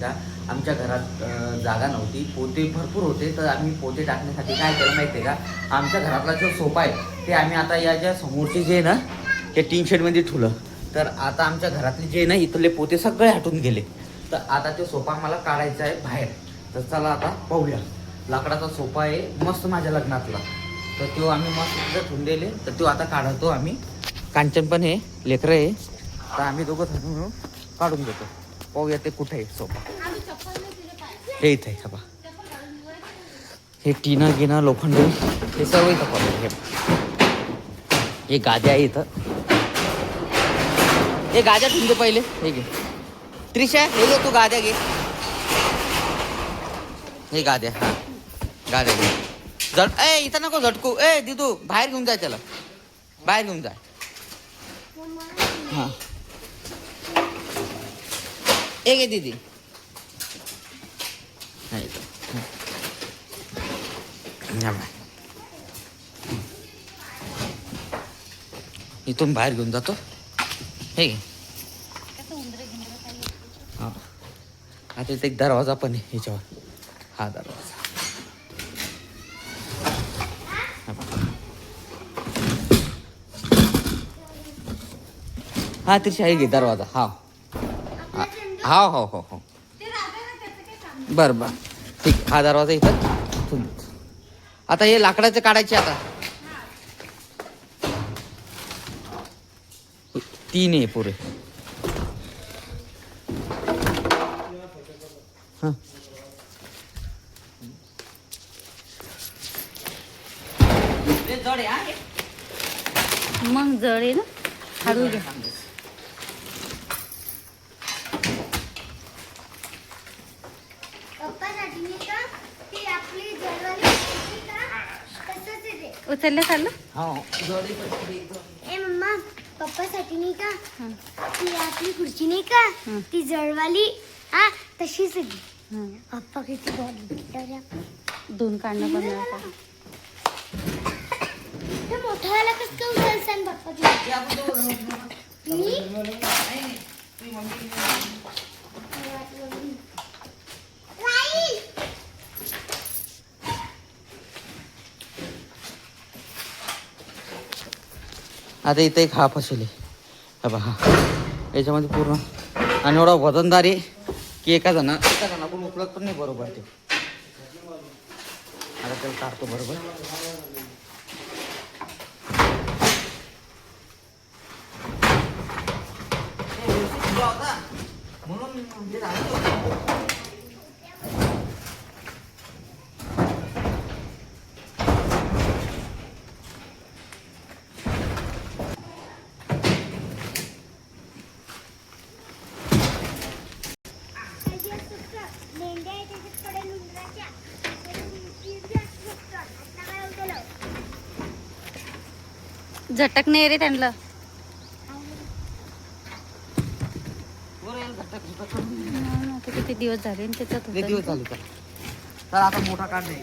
का, आमच्या घरात जागा नव्हती, पोते भरपूर होते. तर आम्ही पोते टाकण्यासाठी काय केलं माहिती आहे का, आमच्या घरातला जो सोफा आहे ते आम्ही आता या ज्या समोरचे जे ना ते टीन शेडमध्ये ठेवलं. तर आता आमच्या घरातले जे ना इथले पोते सगळे हटून गेले. तर आता तो सोफा मला काढायचा आहे बाहेर. तर चला आता पाहूया. लाकडाचा सोफा आहे मस्त माझ्या लग्नातला. तर तो आम्ही मस्त तिथं ठेवून दिले. तर तो आता काढतो आम्ही. कांचन पण आहे, लेकरं आहे. तर आम्ही दोघं मिळून काढून देतो. पाहूया ते कुठे आहे सोफा. हे इथे आहे बा. हे टीना गिना लोखंड हे सर्व इथं पाहू. हे गाद्या आहे इथं. हे गाद्या ठेवून दे पहिले. हे घे त्रिशा, हे घे तू गाद्या घे. हे गाद्या, हा गाद्या घे. झट ए इथं नको झटकू. ए दिदू बाहेर घेऊन जाय, त्याला बाहेर घेऊन जाय. हा एक आहे दीदी. इथून बाहेर घेऊन जातो. हे हा आता इथे एक दरवाजा पण आहे ह्याच्यावर. हा दरवाजा हा त्रिशा आहे घे दरवाजा. हा हा हो हो हो बरं बरं ठीक. हा दरवाजा इथं. आता हे लाकडाचे काढायचे. आता 3 आहे पुरे. हां मग जड आहे ना, हळू घ्या. उचललं चाललं. ए मम्मा, पप्पासाठी नाही का ती आपली खुर्ची नाही का, ती जळवाली हा तशीच आहे. पप्पा किती दोन काढणं पण ते मोठ्याला कसं काय उचलसान पप्पा. आता इथं एक हा फसेल आहे. हा बा, हा याच्यामध्ये पूर्ण आणि एवढा वजनदार आहे की एका जणाकडून उचलत पण नाही बरोबर. ते आता त्याला काढतो बरोबर. म्हणून झटक नाही रे त्यांना. किती दिवस झाले त्याच्यात. दिवस झाले तर आता मोठा काढ दे.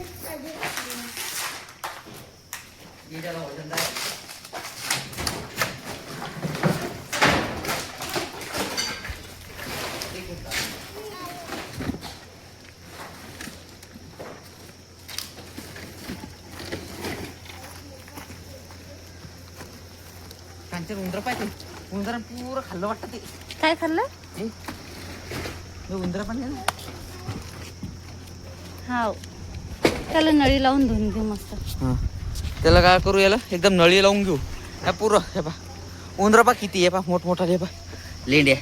कांचन उंदर पाहिजे. उंदर पुरं खाल्लं वाटतं. ते काय खाल्लं. उंदर पण आहे. हा त्याला नळी लावून धुवून घेऊ मस्त. हां त्याला काय करू, याला एकदम नळी लावून घेऊ. ह्या पुरं हे पा उंदर पा किती आहे पा, मोठमोठा हे पा लेंड्या.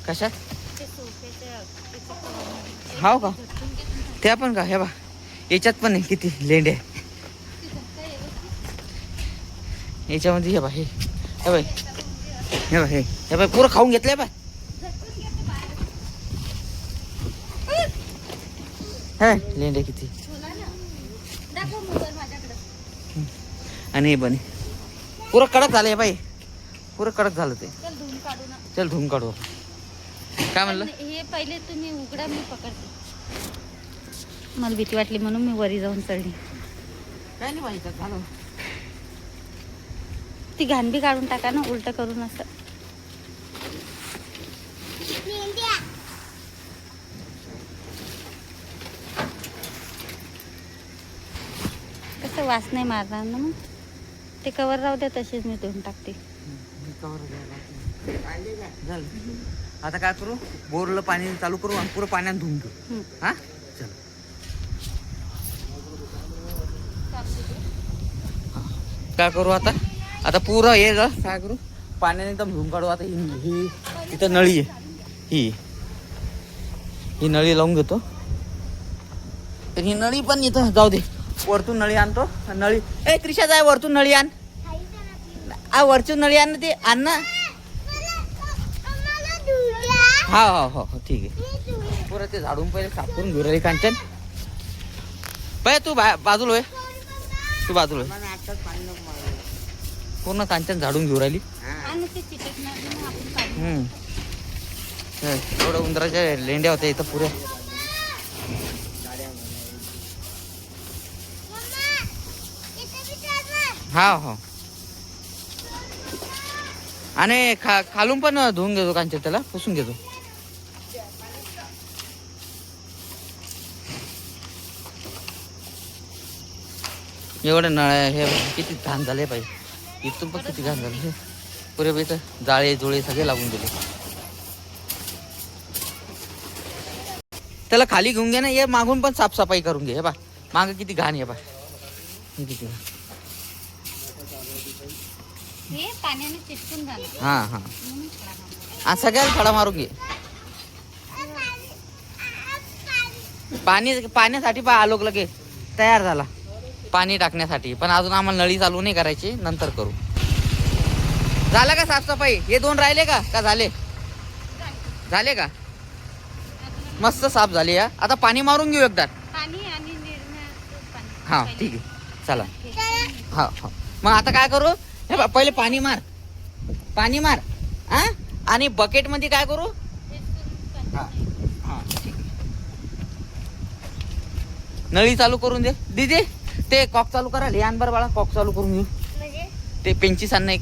कशात हाव का, त्या पण का हे बा याच्यात पण आहे किती लेंड्या. याच्यामध्ये हे बा हे बाई हे बा हे बाई पुरं खाऊन घेतलंय बा. हे लेंड्या किती. आणि हे पण पुरं कडक झालं बाई, पुरं कडक झालं ते. चल धुवून काढू. काय म्हणलं. हे पहिले तुम्ही उघडा, मी पकडते. मला भीती वाटली म्हणून मी वरी जाऊन चढली. काय नाही माहिती झालं. ती घाण बी काढून टाका ना, उलट करून असं. कसं वास नाही मारणार ना मग. ते कवर राहू द्या तसेच मी धुवून टाकते. झालं. आता काय करू, बोरला पाणी चालू करू आणि पुरं पाण्यात धुवून घेऊ. हा चल. काय करू आता, आता पुरं हे ग काय करू, पाण्याने एकदम धुवून काढू. आता ही इथं नळी आहे, ही नळी लावून घेतो. तर ही नळी पण इथं जाऊ दे, वरतून नळी आणतो. नळी ए त्रिशा जाय वरतून नळी आण. वरतून नळी आण ना, ते आण ना. हा हा हो हो ठीक आहे. पुरं ते झाडून पहिले साफ करून घेऊ रे कांचन. बाय तू बाजूला होय, तू बाजूला होय. पूर्ण कांचन झाडून घेऊ राहिली. थोडं उंदराच्या लेंड्या होत्या इथं पुऱ्या. हा हो. आणि खालून पण धुवून घेतो कांचन, त्याला पुसून घेतो. एवढं नळ हे किती घाण झाले पाहिजे. इथून पण किती घाण झाले पुरे इथं, जाळे जुळे सगळे लागून गेले. त्याला खाली घेऊन घे ना, ये मागून पण साफसफाई करून घे. हे बा माग किती घाण आहे बा, किती घाण. हे पाण्याने चिटकून झालं. हा हा आज सगळ्याला खडा मारून घे. पाण्यासाठी पा आलोक लगे तयार झाला पाणी टाकण्यासाठी. पण अजून आम्हाला नळी चालू नाही करायची, नंतर करू. झालं का साफसफाई? हे 2 राहिले का झाले? झाले का? मस्त साफ झाले. या आता पाणी मारून घेऊ एकदा. पाणी आणि पाणी. हा ठीक आहे चला. हा हा मग आता काय करू, हे बा पहिले पाणी मार, पाणी मार. हा आणि बकेट मध्ये काय करू. हा हा ठीक आहे. नळी चालू करून दे दीदी. ते कॉक चालू करा. हे आण बरं बाळा, कॉक चालू करून घेऊ. ते पेंचीस आण ना एक.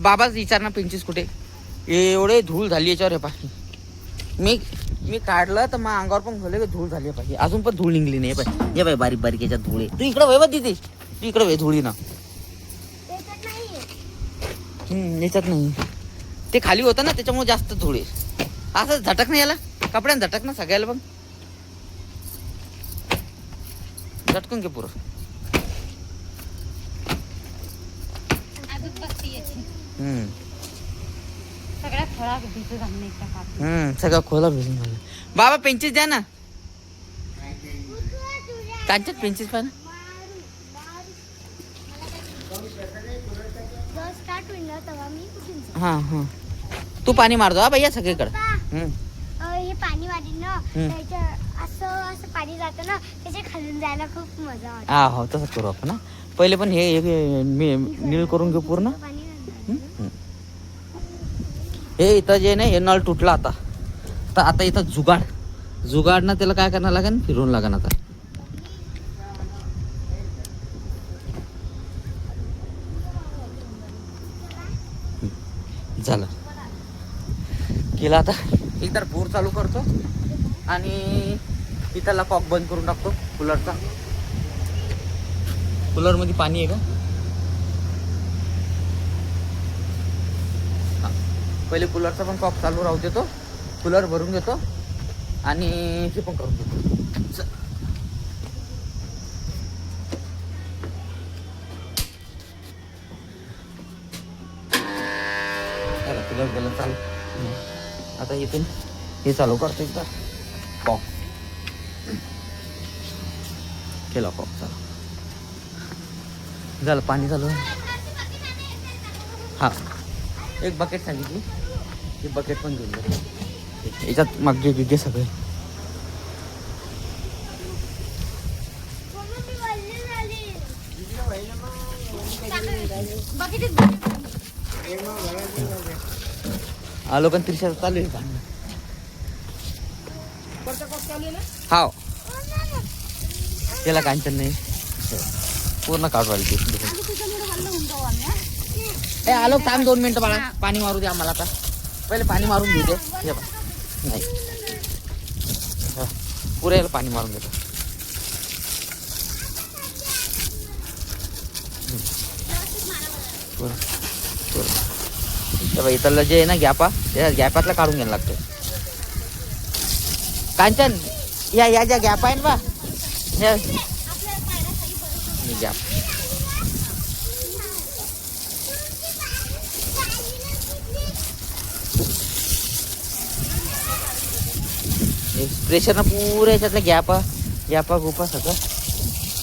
बाबाच विचार ना, पेंचीस कुठे. एवढे धूळ झाली याच्यावर. हे पा मी काढलं तर मग अंगावर पण खोले धूळ झाली पाहिजे. अजून पण धूळ निघली नाही पाहिजे. हे बाई बारीक बारीक याच्यात धूळ आहे. तू इकडं वय दिदी, तू इकडं वय धुळी ना. याच्यात नाही, ते खाली होतं ना त्याच्यामुळे जास्त धूळ आहे. असं झटक नाही याला, कपड्यानं झटक ना सगळ्याला. पण झटकून घे पुरं. सगळ्या फळा भिजत घालणे. सगळं खोला भिजून झालं. बाबा पेंचीस द्या ना, कांच्यात पेंचीस पाहा ना. हा हा तू पाणी मारतो. हा भैया सगळीकडे. हे पाणी वाढीन ना, त्याच्या असं पाणी जातं ना, त्याच्या खालून जायला खूप मजा वाटते. हा हो तसंच करू आपण. पहिले पण हे नीळ करून घेऊ पूर्ण. हे इथं जे नाही, हे नळ तुटला आता. तर आता इथं जुगाड ना, त्याला काय करायला लागेल, फिरवून लागेल आता. झालं केलं. आता एकदा बोर चालू करतो आणि इथला कॉक बंद करून टाकतो कूलरचा. कूलर मध्ये पाणी आहे का. पहिले कूलरचा पण कॉक चालू राहू देतो, कूलर भरून घेतो आणि हे पण करून घेतो. कूलर गेलं चालू. आता इथून हे चालू करतो एकदा. कॉक केला, कॉक चालू झालं. पाणी चालू. हा एक बकेट सांगितली, ते बकेट पण घेऊन जातो. याच्यात मागे गिगे सगळे. आलो पण 30 चालू आहे. हाव त्याला कांचन नाही, पूर्ण काढू राहिली. ए आलो थांब 2 मिनिटं बाळा, पाणी मारू दे आम्हाला. आता पहिले पाणी मारून घेऊ दे. हे बघ नाही पुऱ्याला पाणी मारून देतो. तेव्हा इथलं जे आहे ना गॅपा, त्या गॅपातला काढून घ्यायला लागतं. कांचन या ज्या गॅप आहे ना बा, गॅप प्रेशरनं पुऱ्या याच्यातल्या गॅपा गुपा सगळं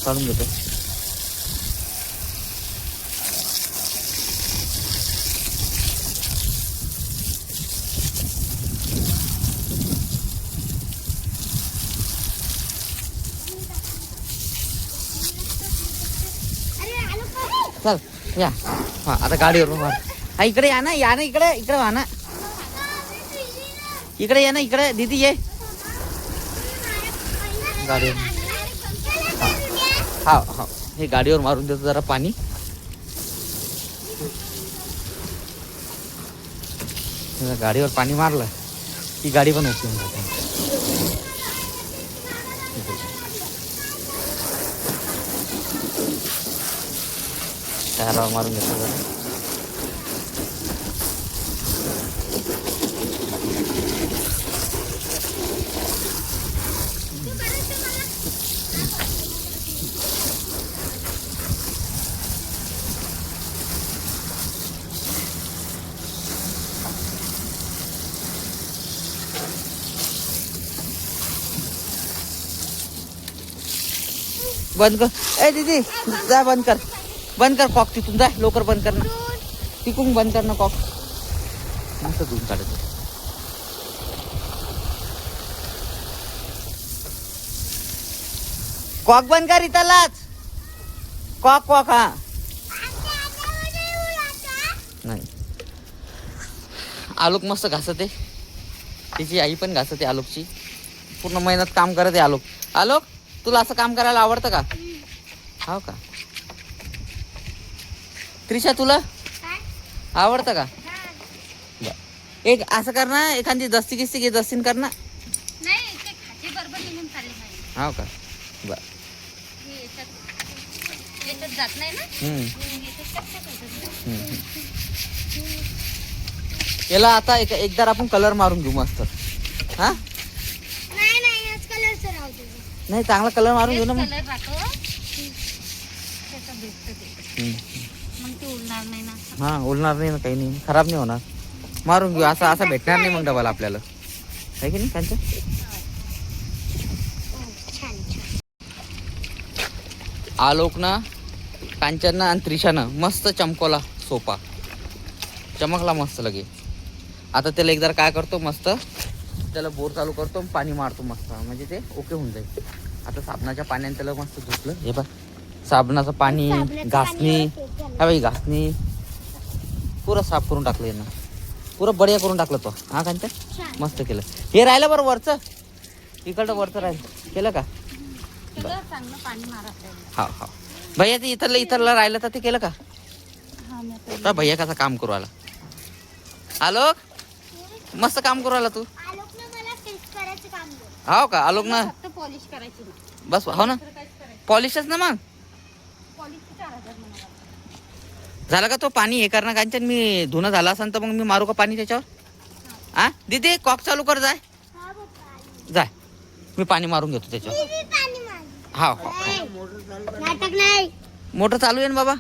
काढून घेतो. चल या. हा आता गाडीवर मार. हा इकडे या ना इकडे वा ना, इकडे या ना, इकडे दीदी ये गाडीवर. हा हा हे गाडीवर मारून देतो जरा पाणी. गाडीवर पाणी मारलं की गाडी पण उचलून जाते. टायरावर मारून घेतो जरा. बंद कर ए दीदी, जा बंद कर कॉक तिथून, जा लवकर बंद कर ना, तिकून बंद कर ना कॉक. मस्त धुवून काढत. कॉक बंद कर इथलाच, कॉक हा नाही. आलोक मस्त घासत आहे, तिची आई पण घासत आहे आलोकची. पूर्ण मेहनत काम करत आहे आलोक. तुला असं काम करायला आवडतं का? हो का त्रिशा, तुला आवडतं का? एक असं कर ना, एखादी दस्ती किस्ती घे, दस्तीन कर ना. हो का बर. याला आता एकदा आपण कलर मारून घेऊ मस्त. हा नाही, चांगला कलर मारून घेऊ ना मग. हा उलणार नाही ना, काही नाही, खराब नाही होणार. मारून घेऊ, असा भेटणार नाही मग डबल आपल्याला, आहे की नाही कांचन? आलोक ना, कांचन ना आणि त्रिशानं मस्त चमकवला सोपा, चमकला मस्त लगे. आता त्याला एकदा काय करतो, मस्त त्याला बोर चालू करतो, पाणी मारतो मस्त, म्हणजे ते ओके होऊन जाईल. आता साबणाच्या पाण्याने त्याला मस्त धुतलं. हे बघ, साबणाचं पाणी, घासणी, हा बाई घासणी पुरं साफ करून टाकलं यांना, पुरं बढिया करून टाकलं तो. हा कांचन मस्त केलं. हे राहिलं बरं वरचं, इकडं वरचं राहिलं, केलं का? हा हा भैया, ते इथलं राहिलं तर ते केलं का? भैया कसा काम करू आला. आलोक मस्त काम करू आला तू. हो का आलोक ना, पॉलिश करायची बस. हो ना, पॉलिशच ना. मग झालं का तो पाणी हे करणं कांचन? मी धुणं झाला असेल तर मग मी मारू का पाणी त्याच्यावर? हा दीदी कॉक चालू कर, जाय मी पाणी मारून घेतो त्याच्यावर. हा हो मोटर चालू आहे ना बाबा.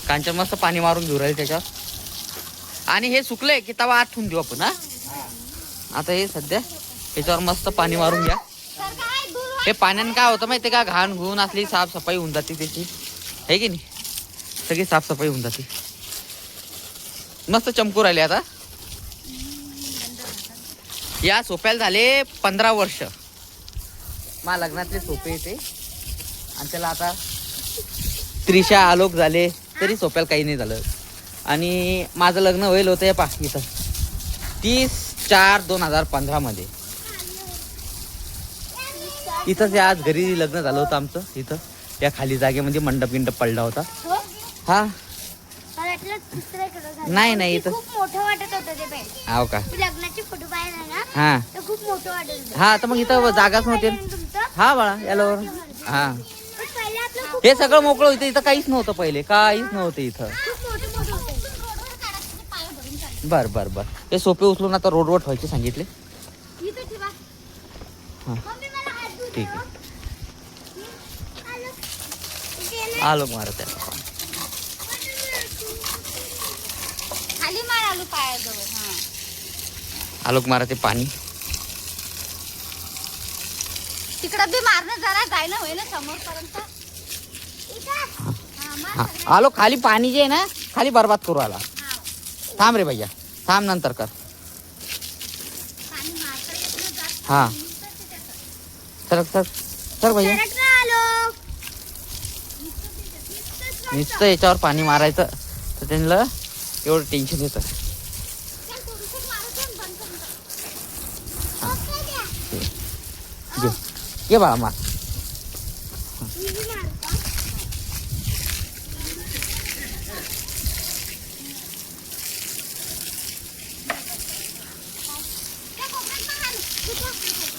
कांचन मस्त पाणी मारून घेऊ राहील त्याच्यावर. आणि हे सुकले की तवा आत ठेवून देऊ आपण. हा आता हे सध्या याच्यावर मस्त पाणी मारून घ्या. हे पाण्याने काय होतं माहिती का, घाण घुण असली साफसफाई होऊन जाते त्याची, आहे की नाही? सगळी साफसफाई होऊन जाते. मस्त चमकू राहिले. आता या सोप्याला झाले 15 वर्ष. मा लग्नातले सोपे येते आणि त्याला आता त्रिशा आलोक झाले तरी सोप्याला काही नाही झालं. आणि माझं लग्न होईल होतं या इथं 30/4/2015 मध्ये. इथंच आज घरी लग्न झालं होतं आमचं. इथं या खाली जागेमध्ये मंडप गिंडप पडला होता. हा नाही इथं खूप मोठं वाटत होतं ते बेड. हो का? लग्नाचे फोटो पाहिला ना, हा खूप मोठं वाटत होतं. हा तर मग इथं जागाच नव्हती. तुमचं हा बाळा याला हा पण पहिले आपलं खूप हे सगळं मोकळं होतं इथं काहीच नव्हतं पहिले काहीच नव्हतं इथं खूप मोठे मोठे होते. बर बर बर हे सोपे उचलून आता रोडवर ठेवायचे सांगितले इथं ठेवा. हा मम्मी मला हात धुवू दे. ठीक आहे आलो. इथे ना. आलो मारत आहे खाली मार आलू पायाजवळ. हा आलोक मारा ते पाणी तिकडं बी मारणं जरा जायला होईल ना समोर पर्यंत. हा आलो खाली पाणी जे आहे ना खाली बर्बाद करू आला थांब रे भैया थांब नंतर कर हा सरक सर सर भैया सरक ना आलो. नुसतं याच्यावर पाणी मारायचं तर त्यांना एवढं टेन्शन येतं घे घे बाळा मार मी बी मारू का?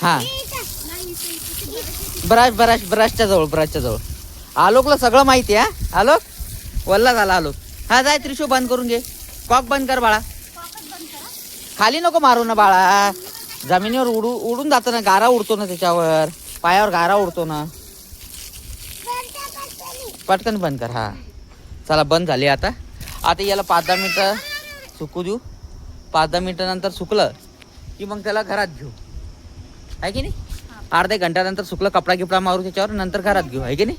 हा नाही, इथे. ब्रशच्या जवळ आलोकला सगळं माहिती आहे हा आलोक वल्ला झाला आलोक हा जाय त्रिशू बंद करून घे कॉक बंद कर बाळा खाली नको मारू ना बाळा जमिनीवर उडून जातं ना गारा उडतो ना त्याच्यावर पायावर गारा उडतो ना पटकन बंद कर हा चला बंद झाली आता याला 5-10 मिनिटं सुकू देऊ 5-10 मिनिटं नंतर सुकलं की मग त्याला घरात घेऊ आहे की नाही अर्ध्या घंट्यानंतर सुकलं कपडा गिपडा मारू त्याच्यावर नंतर घरात घेऊ आहे की नाही